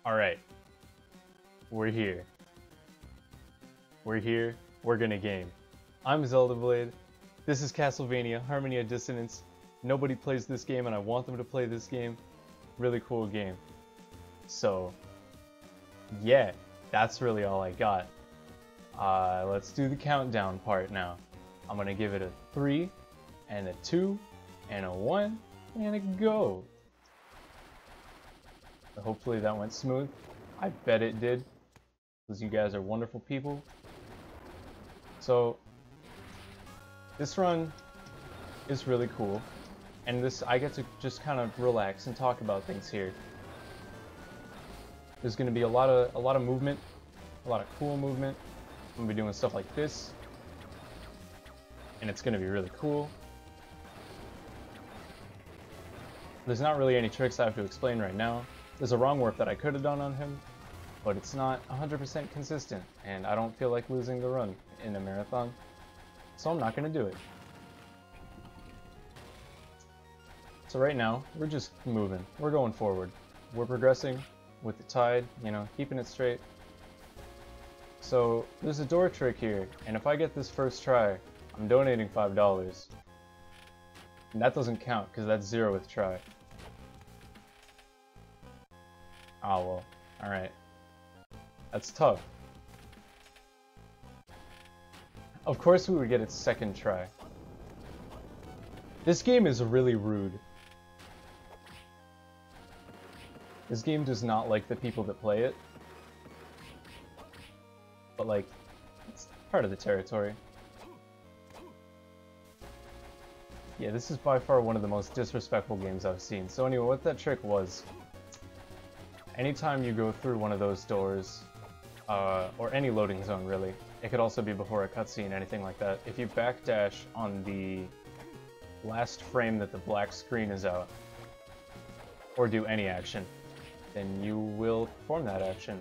Alright, we're here. We're here, we're gonna game. I'm ZeldaBlade, this is Castlevania, Harmony of Dissonance. Nobody plays this game and I want them to play this game. Really cool game. So, yeah, that's really all I got. Let's do the countdown part now. I'm gonna give it a 3, and a 2, and a 1, and a go. So hopefully that went smooth. I bet it did, because you guys are wonderful people. So, this run is really cool, and I get to just kind of relax and talk about things here. There's going to be a lot of movement, a lot of cool movement. I'm going to be doing stuff like this, and it's going to be really cool. There's not really any tricks I have to explain right now. There's a wrong warp that I could have done on him, but it's not 100% consistent, and I don't feel like losing the run in a marathon, so I'm not going to do it. So right now, we're just moving. We're going forward. We're progressing with the tide, you know, keeping it straight. So there's a door trick here, and if I get this first try, I'm donating $5. And that doesn't count, because that's 0th try. Oh well, alright. That's tough. Of course we would get its second try. This game is really rude. This game does not like the people that play it. But like, it's part of the territory. Yeah, this is by far one of the most disrespectful games I've seen. So anyway, what that trick was, anytime you go through one of those doors, or any loading zone really, it could also be before a cutscene, anything like that, if you backdash on the last frame that the black screen is out, or do any action, then you will perform that action.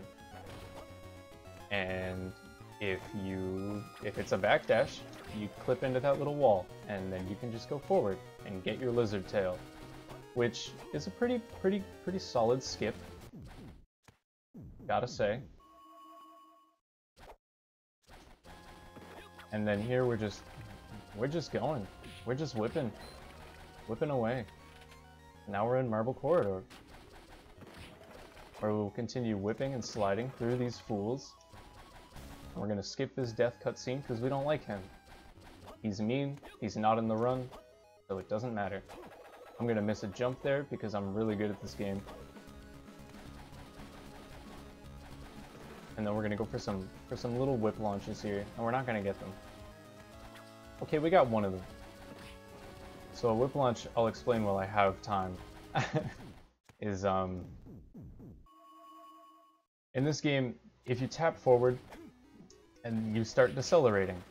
And if it's a backdash, you clip into that little wall, and then you can just go forward and get your lizard tail, which is a pretty solid skip, gotta say. And then here we're just going, we're just whipping away. Now we're in Marble Corridor, where we'll continue whipping and sliding through these fools. And we're gonna skip this death cutscene because we don't like him. He's mean, he's not in the run, so it doesn't matter. I'm gonna miss a jump there because I'm really good at this game. And then we're gonna go for some little whip launches here, and we're not gonna get them. Okay, we got one of them. So a whip launch, I'll explain while I have time, is in this game, if you tap forward and you start decelerating,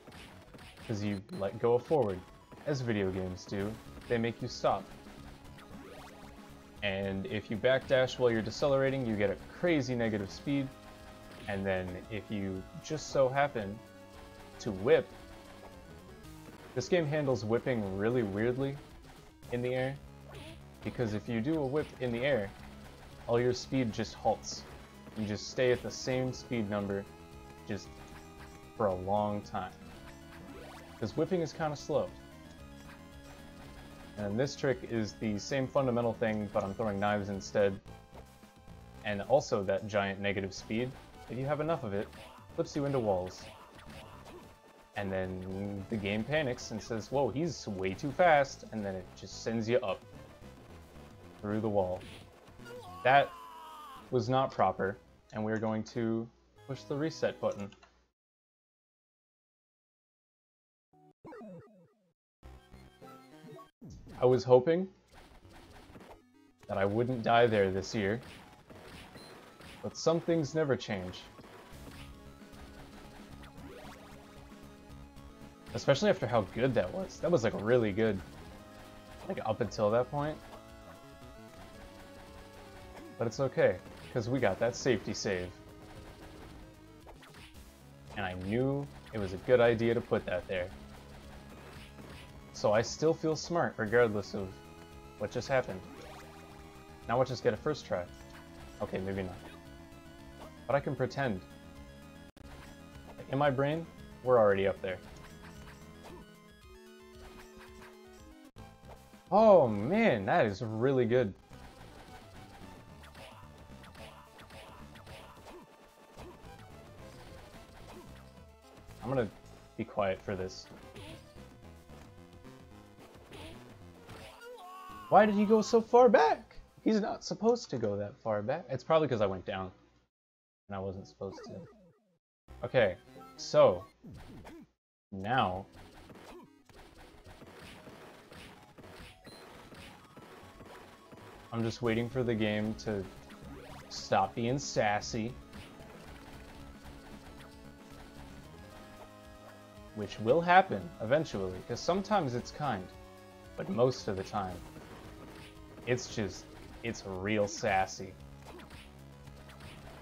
because you let go of forward, as video games do, they make you stop. And if you backdash while you're decelerating, you get a crazy negative speed. And then if you just so happen to whip, this game handles whipping really weirdly in the air, because if you do a whip in the air, all your speed just halts. You just stay at the same speed number just for a long time, because whipping is kind of slow. And this trick is the same fundamental thing, but I'm throwing knives instead, and also that giant negative speed, if you have enough of it, flips you into walls. And then the game panics and says, whoa, he's way too fast, and then it just sends you up through the wall. That was not proper, and we're going to push the reset button. I was hoping that I wouldn't die there this year, but some things never change. Especially after how good that was. That was like really good, like up until that point. But it's okay, because we got that safety save. And I knew it was a good idea to put that there. So I still feel smart regardless of what just happened. Now we'll just get a first try. Okay, maybe not. But I can pretend. In my brain, we're already up there. Oh man, that is really good. I'm gonna be quiet for this. Why did he go so far back? He's not supposed to go that far back. It's probably because I went down and I wasn't supposed to. Okay, so now I'm just waiting for the game to stop being sassy. Which will happen eventually, because sometimes it's kind, but most of the time, it's real sassy.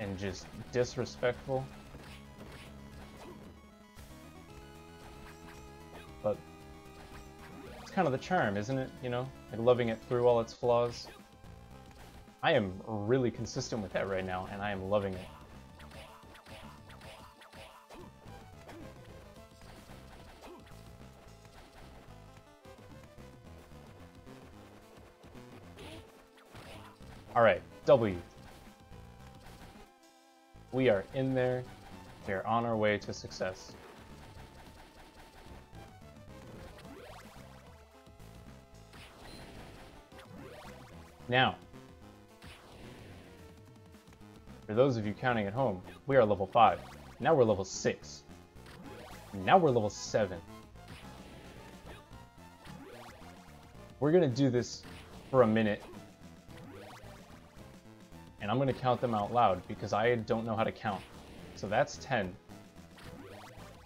And just disrespectful. But it's kind of the charm, isn't it? You know, like loving it through all its flaws. I am really consistent with that right now, and I am loving it. Alright, W. We are in there. We are on our way to success. Now, for those of you counting at home, we are level 5. Now we're level 6. Now we're level 7. We're gonna do this for a minute. And I'm going to count them out loud because I don't know how to count. So that's 10.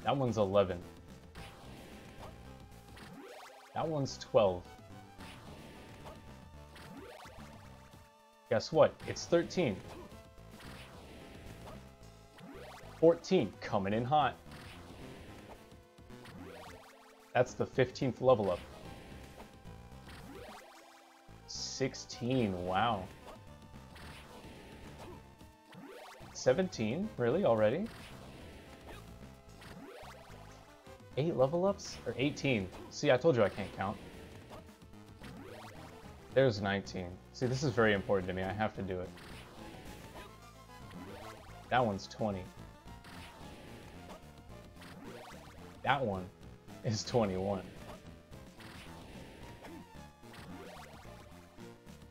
That one's 11. That one's 12. Guess what? It's 13. 14, coming in hot. That's the 15th level up. 16, wow. 17? Really? Already? 8 level ups? Or 18? See, I told you I can't count. There's 19. See, this is very important to me. I have to do it. That one's 20. That one is 21.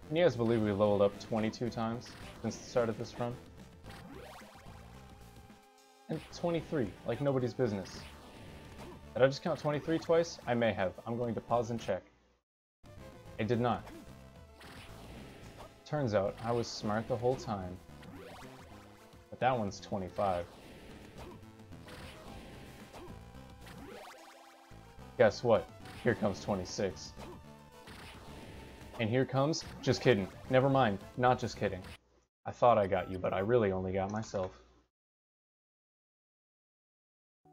Can you guys believe we leveled up 22 times since the start of this run? And 23, like nobody's business. Did I just count 23 twice? I may have. I'm going to pause and check. I did not. Turns out I was smart the whole time. But that one's 25. Guess what? Here comes 26. And here comes... Just kidding. Never mind. Not just kidding. I thought I got you, but I really only got myself.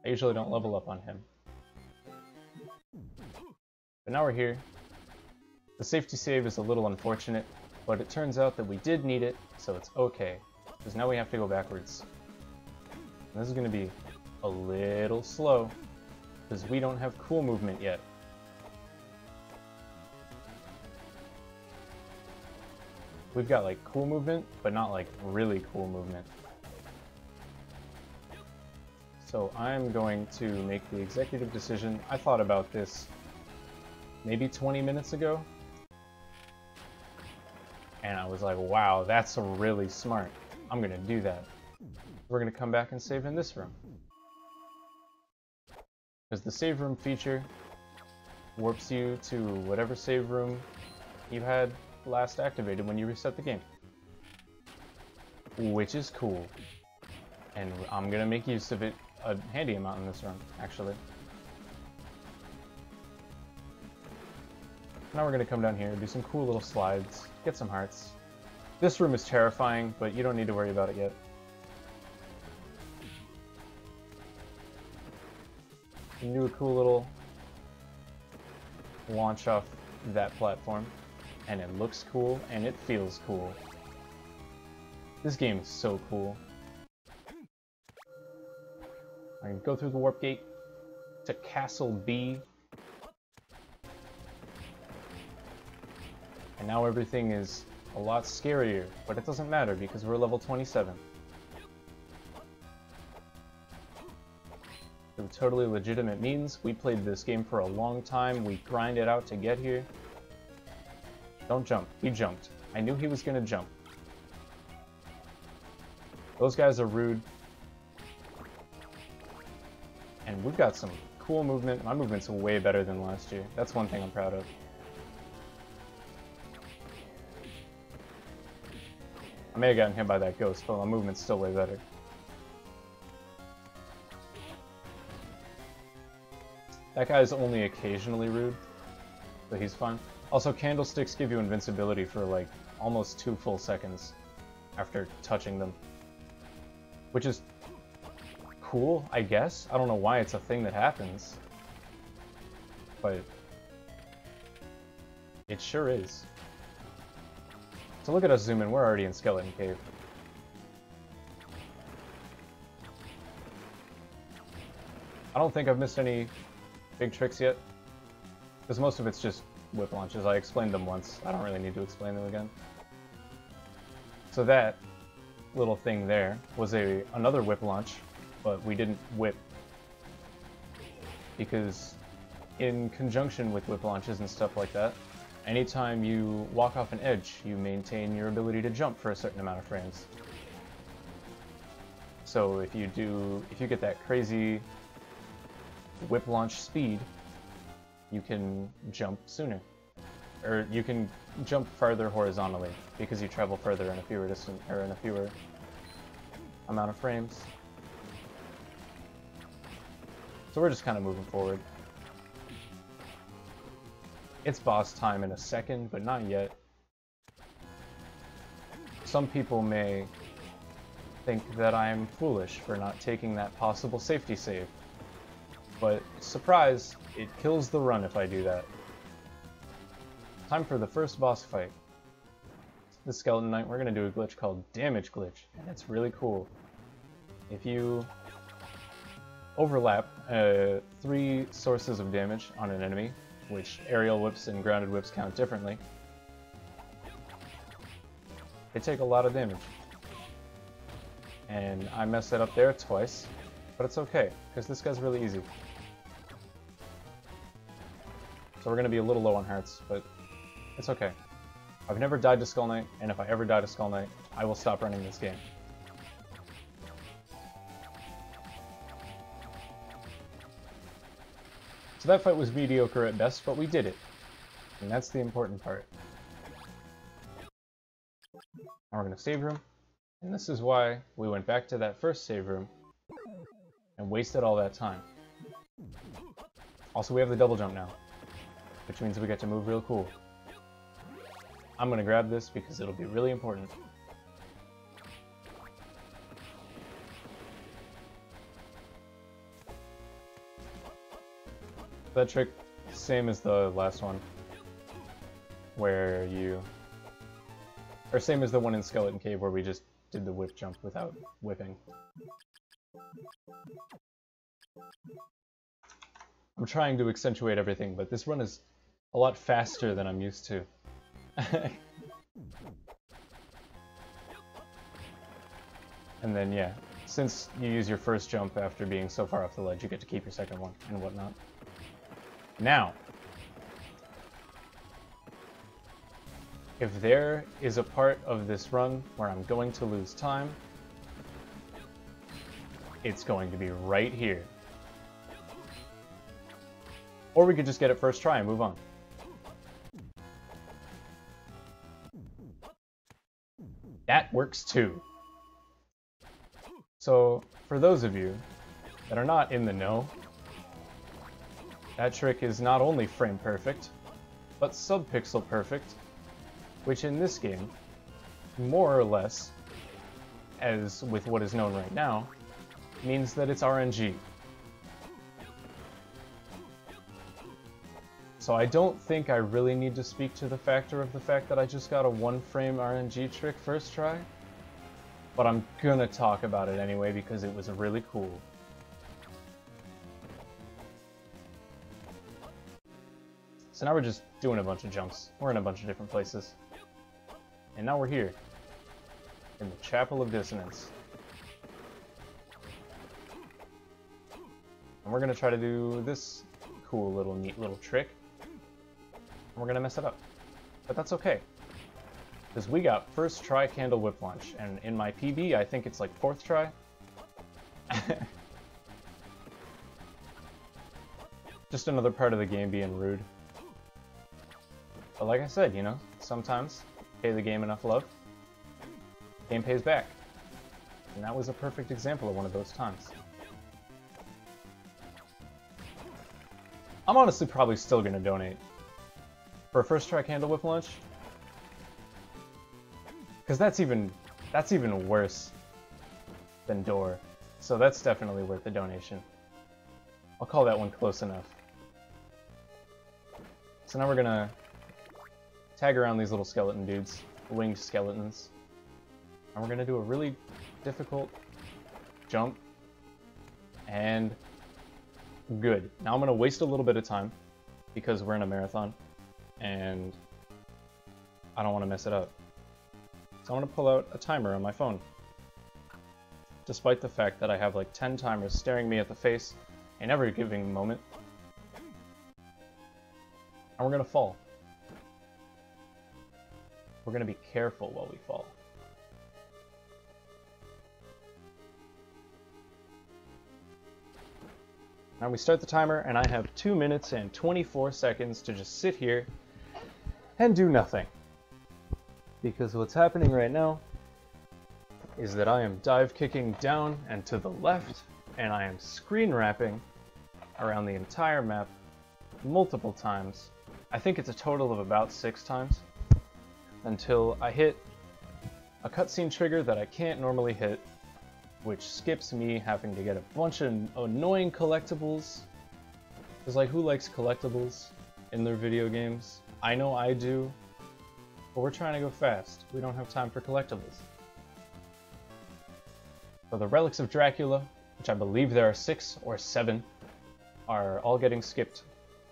I usually don't level up on him. But now we're here. The safety save is a little unfortunate, but it turns out that we did need it, so it's okay. Because now we have to go backwards. And this is going to be a little slow, because we don't have cool movement yet. We've got like cool movement, but not like really cool movement. So I'm going to make the executive decision. I thought about this maybe 20 minutes ago. And I was like, wow, that's really smart. I'm going to do that. We're going to come back and save in this room. Because the save room feature warps you to whatever save room you had last activated when you reset the game. Which is cool. And I'm going to make use of it a handy amount in this run, actually. Now we're going to come down here, do some cool little slides, get some hearts. This room is terrifying, but you don't need to worry about it yet. You can do a cool little launch off that platform, and it looks cool, and it feels cool. This game is so cool. We're gonna go through the warp gate to Castle B. And now everything is a lot scarier, but it doesn't matter because we're level 27. Through totally legitimate means, we played this game for a long time, we grinded out to get here. Don't jump. He jumped. I knew he was gonna jump. Those guys are rude. And we've got some cool movement. My movement's way better than last year. That's one thing I'm proud of. I may have gotten hit by that ghost, but my movement's still way better. That guy's only occasionally rude, but he's fun. Also, candlesticks give you invincibility for like almost 2 full seconds after touching them. Which is cool, I guess. I don't know why it's a thing that happens. But it sure is. So look at us zoom in, we're already in Skeleton Cave. I don't think I've missed any big tricks yet. Because most of it's just whip launches. I explained them once. I don't really need to explain them again. So that little thing there was another whip launch, but we didn't whip. Because in conjunction with whip launches and stuff like that, anytime you walk off an edge, you maintain your ability to jump for a certain amount of frames. So if you get that crazy whip launch speed, you can jump sooner. Or you can jump farther horizontally, because you travel further in a fewer amount of frames. So we're just kind of moving forward. It's boss time in a second, but not yet. Some people may think that I'm foolish for not taking that possible safety save. But, surprise, it kills the run if I do that. Time for the first boss fight. The Skeleton Knight, we're going to do a glitch called Damage Glitch, and it's really cool. If you overlap 3 sources of damage on an enemy, which aerial whips and grounded whips count differently, they take a lot of damage. And I messed that up there twice, but it's okay, because this guy's really easy. So we're going to be a little low on hearts, but it's okay. I've never died to Skull Knight, and if I ever die to Skull Knight, I will stop running this game. So that fight was mediocre at best, but we did it. And that's the important part. Now we're going to save room, and this is why we went back to that first save room and wasted all that time. Also, we have the double jump now, which means we get to move real cool. I'm going to grab this because it'll be really important. That trick, same as the last one, where or same as the one in Skeleton Cave where we just did the whip jump without whipping. I'm trying to accentuate everything, but this run is a lot faster than I'm used to. And then, yeah, since you use your first jump after being so far off the ledge, you get to keep your second one and whatnot. Now, if there is a part of this run where I'm going to lose time, it's going to be right here. Or we could just get it first try and move on. That works too. So, for those of you that are not in the know, that trick is not only frame perfect, but subpixel perfect, which in this game, more or less, as with what is known right now, means that it's RNG. So I don't think I really need to speak to the fact that I just got a 1-frame RNG trick first try, but I'm gonna talk about it anyway because it was really cool. So now we're just doing a bunch of jumps. We're in a bunch of different places. And now we're here. In the Chapel of Dissonance. And we're gonna try to do this cool little neat little trick. And we're gonna mess it up. But that's okay. Because we got first try candle whip launch. And in my PB, I think it's like 4th try. Just another part of the game being rude. But like I said, you know, sometimes pay the game enough love, game pays back. And that was a perfect example of one of those times. I'm honestly probably still gonna donate for a first try candle whip launch. Because that's even worse than door. So that's definitely worth the donation. I'll call that one close enough. So now we're gonna tag around these little skeleton dudes, winged skeletons. And we're gonna do a really difficult jump. And good. Now I'm gonna waste a little bit of time because we're in a marathon and I don't want to mess it up. So I'm gonna pull out a timer on my phone. Despite the fact that I have like 10 timers staring me at the face in every given moment. And we're gonna fall. We're gonna be careful while we fall. Now we start the timer, and I have 2 minutes and 24 seconds to just sit here and do nothing. Because what's happening right now is that I am dive kicking down and to the left, and I am screen wrapping around the entire map multiple times. I think it's a total of about 6 times. Until I hit a cutscene trigger that I can't normally hit, which skips me having to get a bunch of annoying collectibles. Because like, who likes collectibles in their video games? I know I do, but we're trying to go fast. We don't have time for collectibles. So the Relics of Dracula, which I believe there are 6 or 7, are all getting skipped.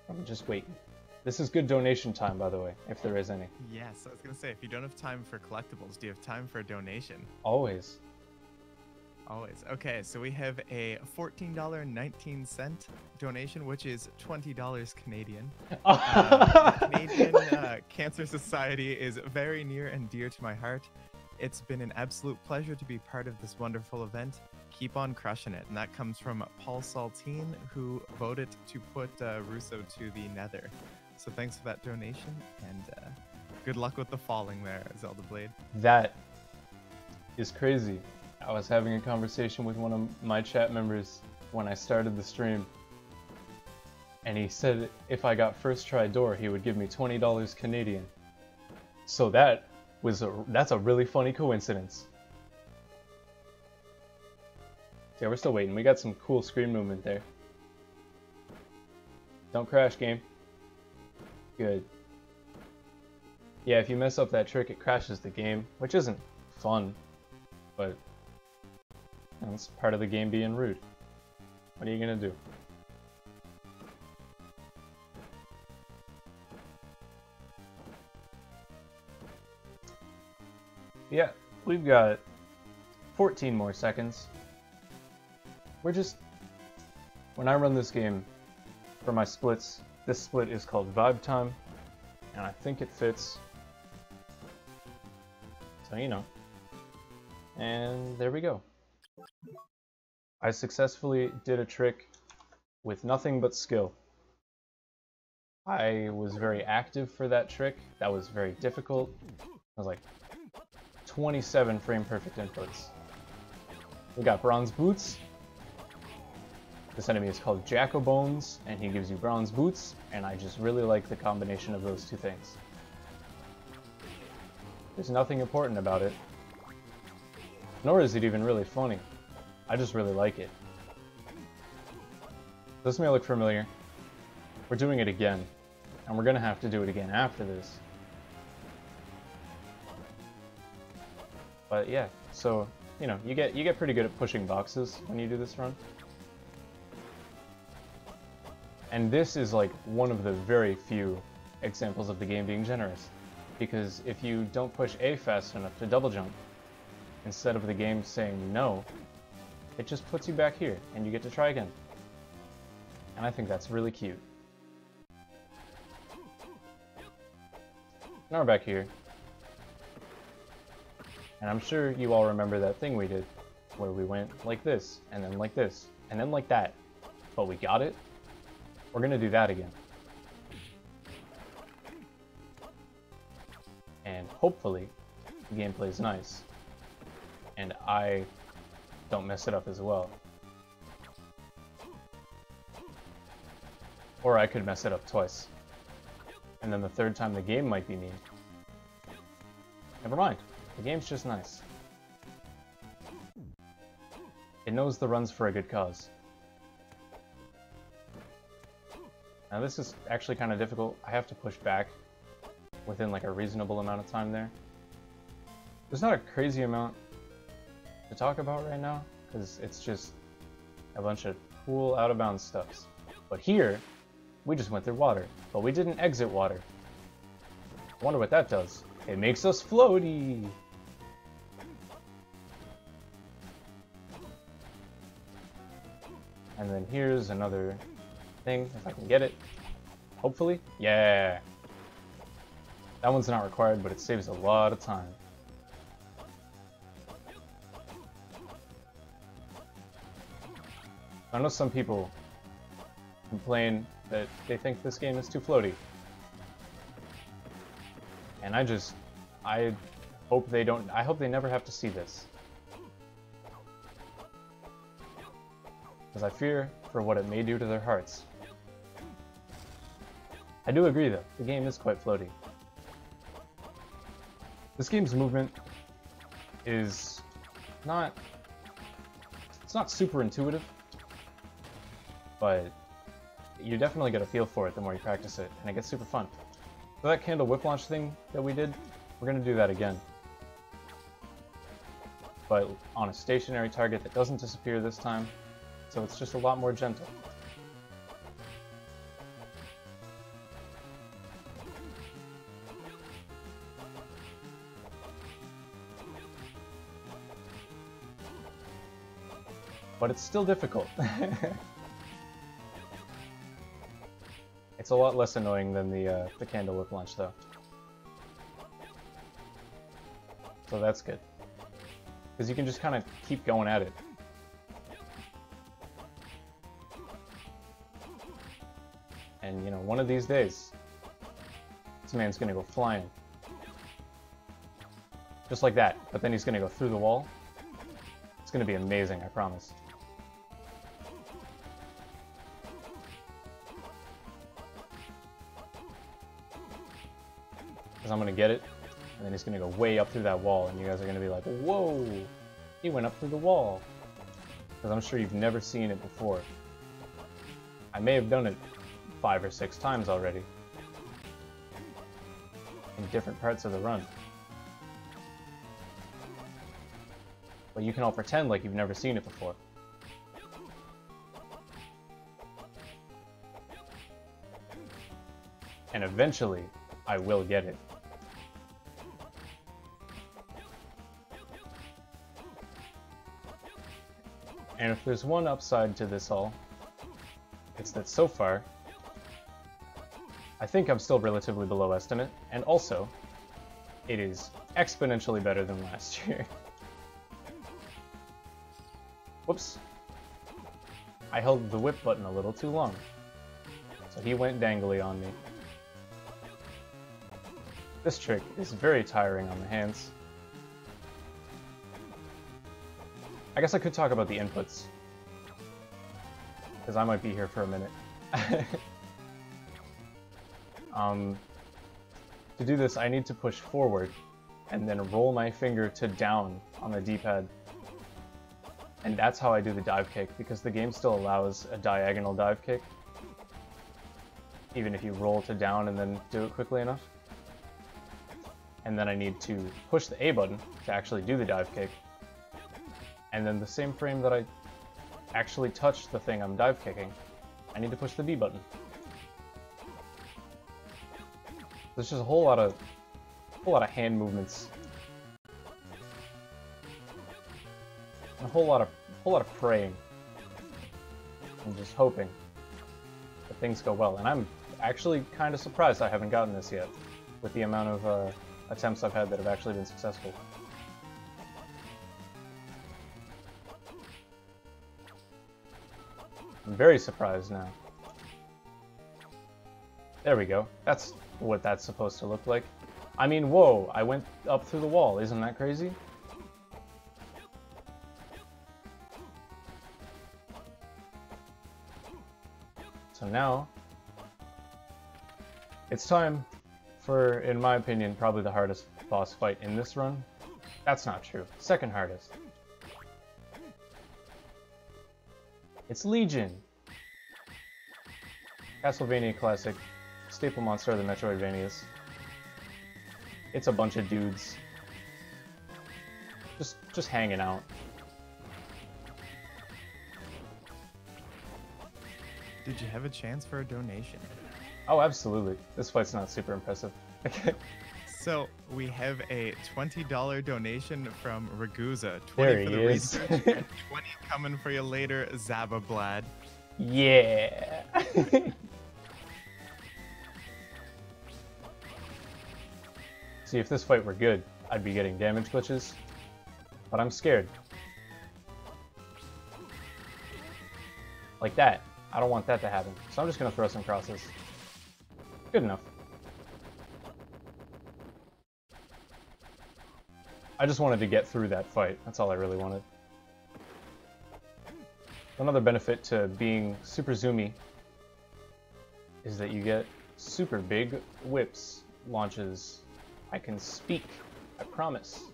I'm just waiting. This is good donation time, by the way, if there is any. Yes, I was going to say, if you don't have time for collectibles, do you have time for a donation? Always. Always. Okay, so we have a $14.19 donation, which is $20 Canadian. The Canadian Cancer Society is very near and dear to my heart. It's been an absolute pleasure to be part of this wonderful event. Keep on crushing it. And that comes from Paul Saltine, who voted to put Russo to the nether. So thanks for that donation, and good luck with the falling there, ZeldaBlade. That is crazy. I was having a conversation with one of my chat members when I started the stream, and he said if I got first try door, he would give me $20 Canadian. So that's a really funny coincidence. Yeah, we're still waiting. We got some cool screen movement there. Don't crash, game. Good. Yeah, if you mess up that trick, it crashes the game, which isn't fun, but it's part of the game being rude. What are you gonna do? Yeah, we've got 14 more seconds. When I run this game for my splits, this split is called Vibe Time, and I think it fits. So, you know. And there we go. I successfully did a trick with nothing but skill. I was very active for that trick. That was very difficult. It was like 27 frame perfect inputs. We got bronze boots. This enemy is called Jackobones, and he gives you bronze boots, and I just really like the combination of those two things. There's nothing important about it, nor is it even really funny. I just really like it. This may look familiar. We're doing it again, and we're gonna have to do it again after this. But yeah, so, you know, you get pretty good at pushing boxes when you do this run. And this is like one of the very few examples of the game being generous. Because if you don't push A fast enough to double jump, instead of the game saying no, it just puts you back here, and you get to try again. And I think that's really cute. Now we're back here. And I'm sure you all remember that thing we did, where we went like this, and then like this, and then like that. But we got it. We're gonna do that again. And hopefully, the gameplay is nice. And I don't mess it up as well. Or I could mess it up twice. And then the third time the game might be mean. Never mind. The game's just nice. It knows the runs for a good cause. Now this is actually kind of difficult. I have to push back within like a reasonable amount of time there. There's not a crazy amount to talk about right now, because it's just a bunch of cool out-of-bounds stuffs. But here, we just went through water, but we didn't exit water. I wonder what that does. It makes us floaty! And then here's another thing, if I can get it. Hopefully? Yeah! That one's not required, but it saves a lot of time. I know some people complain that they think this game is too floaty. And I hope they never have to see this. Because I fear for what it may do to their hearts. I do agree though, the game is quite floaty. This game's movement is not super intuitive, but you definitely get a feel for it the more you practice it, and it gets super fun. So that candle whip launch thing that we did, we're going to do that again. But on a stationary target that doesn't disappear this time, so it's just a lot more gentle. But it's still difficult. It's a lot less annoying than the candle whip launch, though. So that's good. Because you can just kind of keep going at it. And, you know, one of these days, this man's gonna go flying. Just like that. But then he's gonna go through the wall. It's gonna be amazing, I promise. Because I'm going to get it, and then he's going to go way up through that wall, and you guys are going to be like, whoa, he went up through the wall. Because I'm sure you've never seen it before. I may have done it 5 or 6 times already. In different parts of the run. But you can all pretend like you've never seen it before. And eventually, I will get it. And if there's one upside to this all, it's that so far, I think I'm still relatively below estimate, and also, it is exponentially better than last year. Whoops. I held the whip button a little too long, so he went dangly on me. This trick is very tiring on the hands. I guess I could talk about the inputs, because I might be here for a minute. To do this, I need to push forward, and then roll my finger to down on the D-pad. And that's how I do the dive kick, because the game still allows a diagonal dive kick, even if you roll to down and then do it quickly enough. And then I need to push the A button to actually do the dive kick. And then the same frame that I actually touched the thing I'm dive kicking, I need to push the B button. There's just a whole lot of hand movements. And a whole lot of praying. I'm just hoping that things go well. And I'm actually kind of surprised I haven't gotten this yet, with the amount of attempts I've had that have actually been successful. I'm very surprised now. There we go. That's what that's supposed to look like. I mean, whoa, I went up through the wall. Isn't that crazy? So now, it's time for, in my opinion, probably the hardest boss fight in this run. That's not true. Second hardest. It's Legion. Castlevania classic. Staple monster of the Metroidvanias. It's a bunch of dudes. Just hanging out. Did you have a chance for a donation? Oh, absolutely. This fight's not super impressive. So we have a $20 donation from Ragusa. 20 There for he the is. research and 20 coming for you later, ZeldaBlade. Yeah. See, if this fight were good, I'd be getting damage glitches, but I'm scared. Like that. I don't want that to happen, so I'm just gonna throw some crosses. Good enough. I just wanted to get through that fight. That's all I really wanted. Another benefit to being super zoomy is that you get super big whips launches. I can speak. I promise.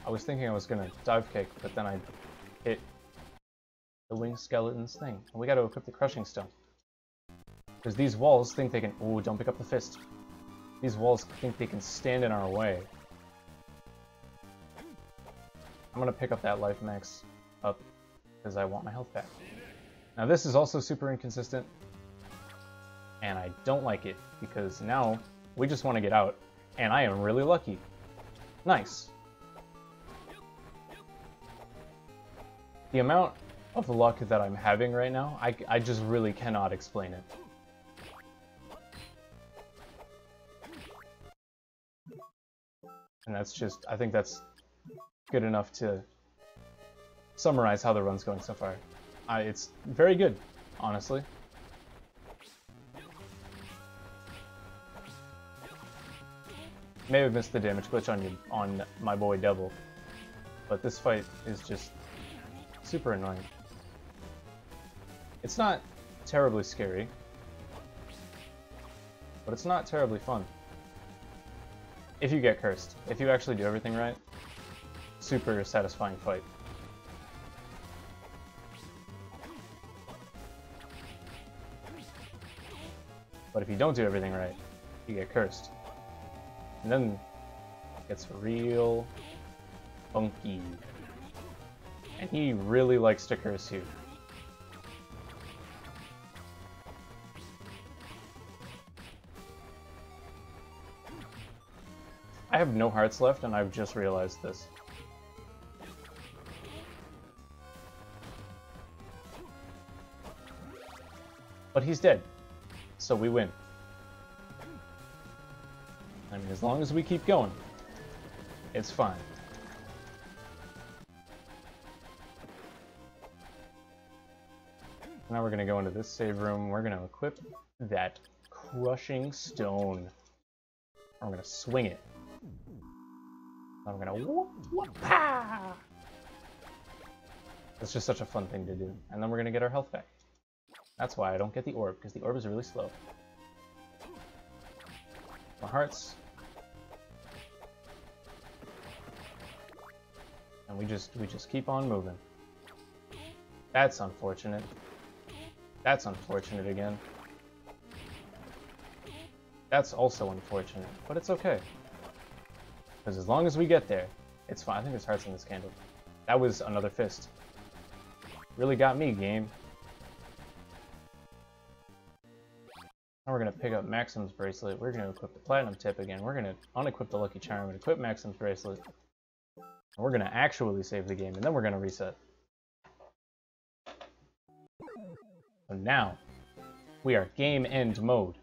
I was thinking I was gonna dive kick, but then I hit the winged skeleton's thing. And we gotta equip the crushing stone. Because these walls think they can— ooh, don't pick up the fist. These walls think they can stand in our way. I'm gonna pick up that life max up, because I want my health back. Now this is also super inconsistent, and I don't like it, because now we just want to get out, and I am really lucky. Nice. The amount of luck that I'm having right now, I just really cannot explain it. And that's just— I think that's good enough to summarize how the run's going so far. It's very good, honestly. May have missed the damage glitch on my boy Devil, but this fight is just super annoying. It's not terribly scary, but it's not terribly fun. If you get cursed. If you actually do everything right, super satisfying fight. But if you don't do everything right, you get cursed. And then it gets real funky. And he really likes to curse you. I have no hearts left, and I've just realized this. But he's dead, so we win. I mean, as long as we keep going, it's fine. Now we're going to go into this save room. We're going to equip that crushing stone. I'm going to swing it. I'm going to whoop, whoop, pa! It's just such a fun thing to do. And then we're going to get our health back. That's why I don't get the orb, because the orb is really slow. More hearts. And we just keep on moving. That's unfortunate. That's unfortunate again. That's also unfortunate, but it's okay. Because as long as we get there, it's fine. I think there's hearts in this candle. That was another fist. Really got me, game. Now we're going to pick up Maxim's Bracelet. We're going to equip the Platinum Tip again. We're going to unequip the Lucky Charm and equip Maxim's Bracelet. And we're going to actually save the game, and then we're going to reset. So now, we are Game End mode.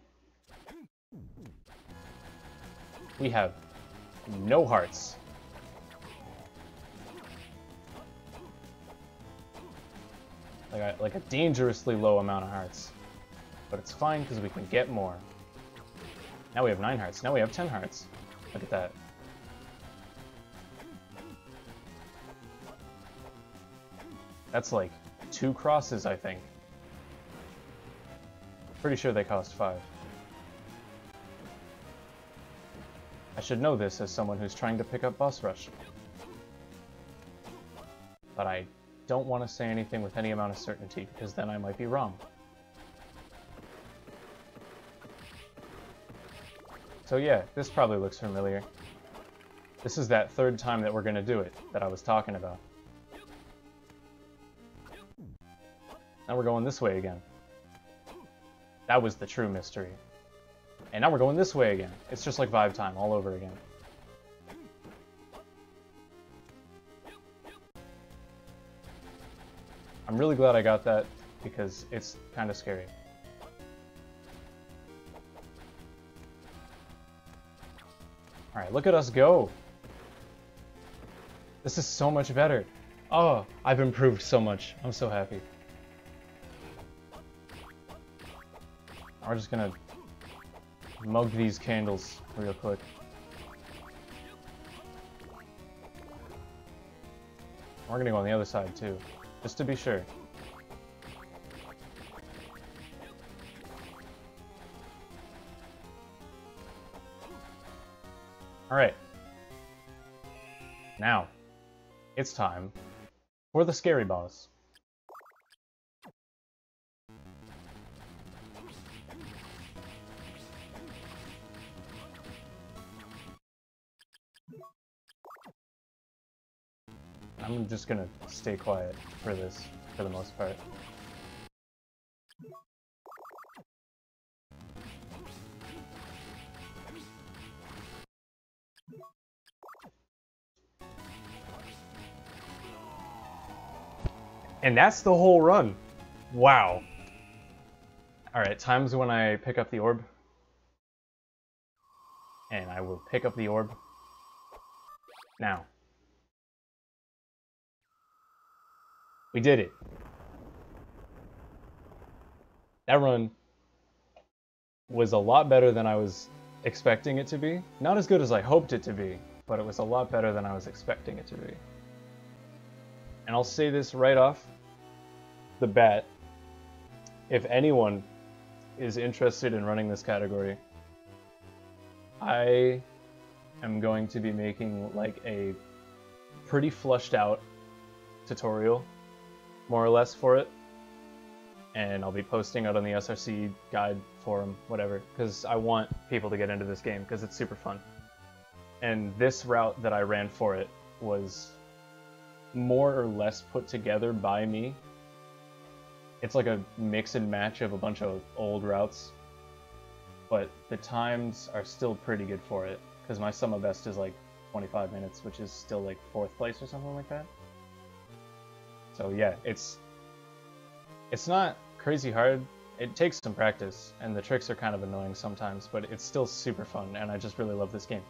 We have no hearts. Like a dangerously low amount of hearts. But it's fine because we can get more. Now we have 9 hearts. Now we have 10 hearts. Look at that. That's like 2 crosses, I think. Pretty sure they cost 5. I should know this as someone who's trying to pick up Boss Rush. But I don't want to say anything with any amount of certainty, because then I might be wrong. So yeah, this probably looks familiar. This is that 3rd time that we're going to do it, that I was talking about. Now we're going this way again. That was the true mystery. And now we're going this way again. It's just like Vibe Time all over again. I'm really glad I got that, because it's kind of scary. Alright, look at us go! This is so much better. Oh, I've improved so much. I'm so happy. We're just gonna mug these candles real quick. We're gonna go on the other side too, just to be sure. Alright. Now, it's time for the scary boss. I'm just gonna stay quiet for this, for the most part. And that's the whole run. Wow. Alright, times when I pick up the orb. And I will pick up the orb now. We did it. That run was a lot better than I was expecting it to be. Not as good as I hoped it to be, but it was a lot better than I was expecting it to be. And I'll say this right off the bat. If anyone is interested in running this category, I am going to be making like a pretty flushed out tutorial, more or less, for it. And I'll be posting out on the SRC guide forum, whatever, because I want people to get into this game because it's super fun. And this route that I ran for it was more or less put together by me. It's like a mix and match of a bunch of old routes, but the times are still pretty good for it, because my summa best is like 25 minutes, which is still like 4th place or something like that. So yeah, it's not crazy hard. It takes some practice, and the tricks are kind of annoying sometimes, but it's still super fun, and I just really love this game.